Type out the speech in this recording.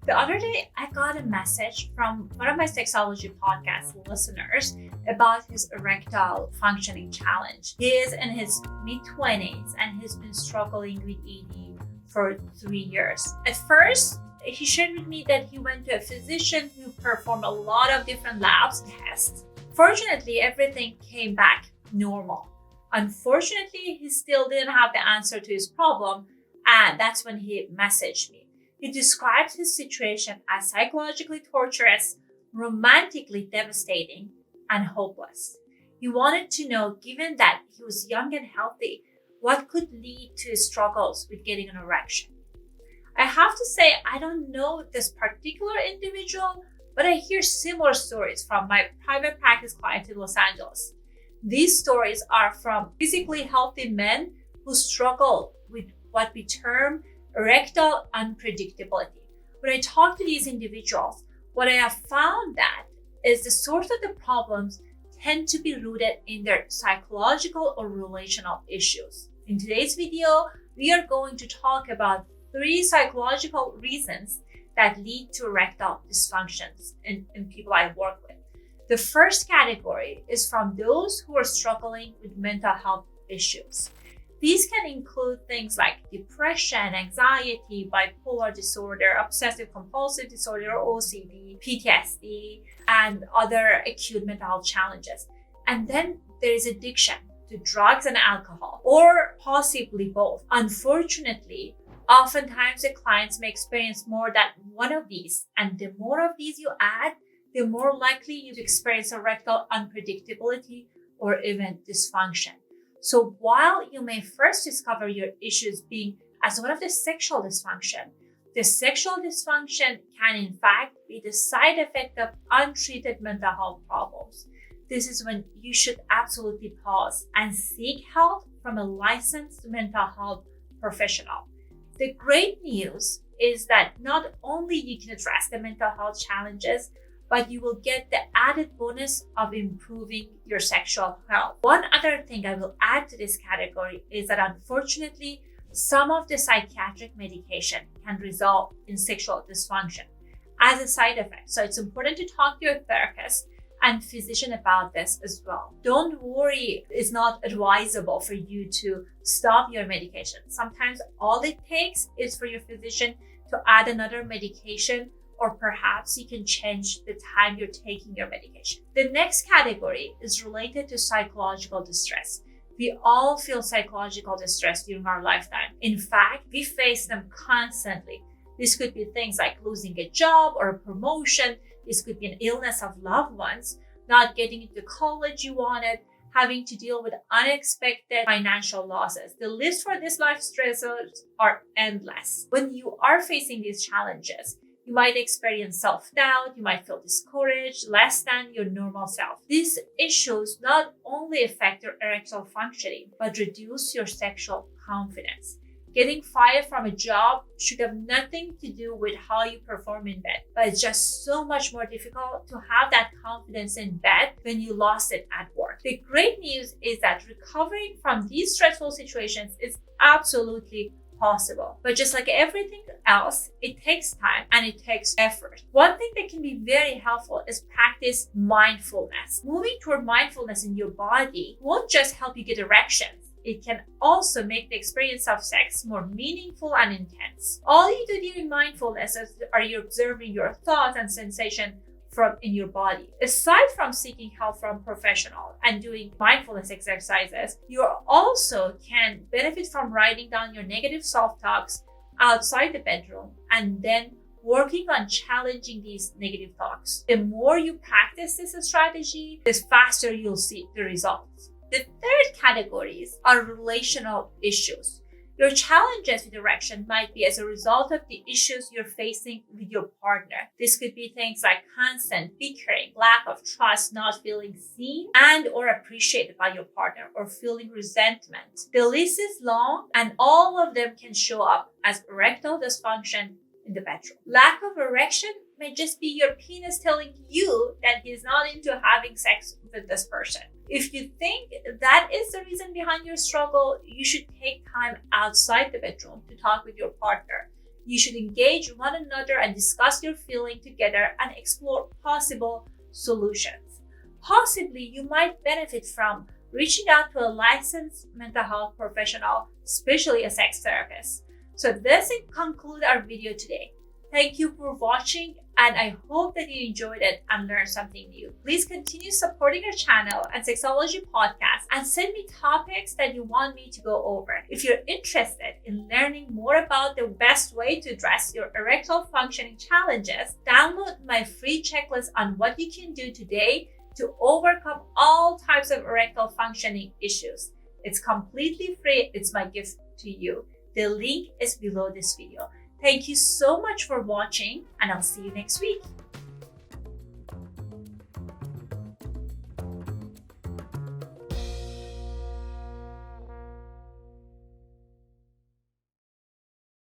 The other day, I got a message from one of my sexology podcast listeners about his erectile functioning challenge. He is in his mid-20s and he's been struggling with ED for 3 years. At first, he shared with me that he went to a physician who performed a lot of different labs tests. Fortunately, everything came back normal. Unfortunately, he still didn't have the answer to his problem, and that's when he messaged me. He described his situation as psychologically torturous, romantically devastating, and hopeless. He wanted to know, given that he was young and healthy, what could lead to his struggles with getting an erection. I have to say, I don't know this particular individual, but I hear similar stories from my private practice client in Los Angeles. These stories are from physically healthy men who struggle with what we term erectile unpredictability. When I talk to these individuals, what I have found that is the source of the problems tend to be rooted in their psychological or relational issues. In today's video, we are going to talk about 3 psychological reasons that lead to erectile dysfunctions in people I work with. The first category is from those who are struggling with mental health issues. These can include things like depression, anxiety, bipolar disorder, obsessive compulsive disorder, OCD, PTSD, and other acute mental health challenges. And then there is addiction to drugs and alcohol, or possibly both. Unfortunately, oftentimes the clients may experience more than one of these, and the more of these you add, the more likely you experience erectile unpredictability or even dysfunction. So while you may first discover your issues being as one of the sexual dysfunction, the sexual dysfunction can in fact be the side effect of untreated mental health problems. This is when you should absolutely pause and seek help from a licensed mental health professional. The great news is that not only you can address the mental health challenges, but you will get the added bonus of improving your sexual health. One other thing I will add to this category is that unfortunately, some of the psychiatric medication can result in sexual dysfunction as a side effect. So it's important to talk to your therapist and physician about this as well. Don't worry, it's not advisable for you to stop your medication. Sometimes all it takes is for your physician to add another medication, or perhaps you can change the time you're taking your medication. The next category is related to psychological distress. We all feel psychological distress during our lifetime. In fact, we face them constantly. This could be things like losing a job or a promotion. This could be an illness of loved ones, not getting into college you wanted, having to deal with unexpected financial losses. The list for these life stressors are endless. When you are facing these challenges, you might experience self-doubt, you might feel discouraged, less than your normal self. These issues not only affect your erectile functioning, but reduce your sexual confidence. Getting fired from a job should have nothing to do with how you perform in bed, but it's just so much more difficult to have that confidence in bed when you lost it at work. The great news is that recovering from these stressful situations is absolutely possible. But just like everything else, it takes time and it takes effort. One thing that can be very helpful is practice mindfulness. Moving toward mindfulness in your body won't just help you get erections. It can also make the experience of sex more meaningful and intense. All you do during mindfulness are you observing your thoughts and sensation from in your body. Aside from seeking help from professionals and doing mindfulness exercises, you also can benefit from writing down your negative self-talks outside the bedroom and then working on challenging these negative thoughts. The more you practice this strategy, the faster you'll see the results. The third categories are relational issues. Your challenges with erection might be as a result of the issues you're facing with your partner. This could be things like constant bickering, lack of trust, not feeling seen and or appreciated by your partner, or feeling resentment. The list is long and all of them can show up as erectile dysfunction in the bedroom. Lack of erection may just be your penis telling you that he's not into having sex with this person. If you think that is the reason behind your struggle, you should take time outside the bedroom to talk with your partner. You should engage one another and discuss your feeling together and explore possible solutions. Possibly, you might benefit from reaching out to a licensed mental health professional, especially a sex therapist. So this concludes our video today. Thank you for watching, and I hope that you enjoyed it and learned something new. Please continue supporting our channel and Sexology Podcast and send me topics that you want me to go over. If you're interested in learning more about the best way to address your erectile functioning challenges, download my free checklist on what you can do today to overcome all types of erectile functioning issues. It's completely free. It's my gift to you. The link is below this video. Thank you so much for watching, and I'll see you next week.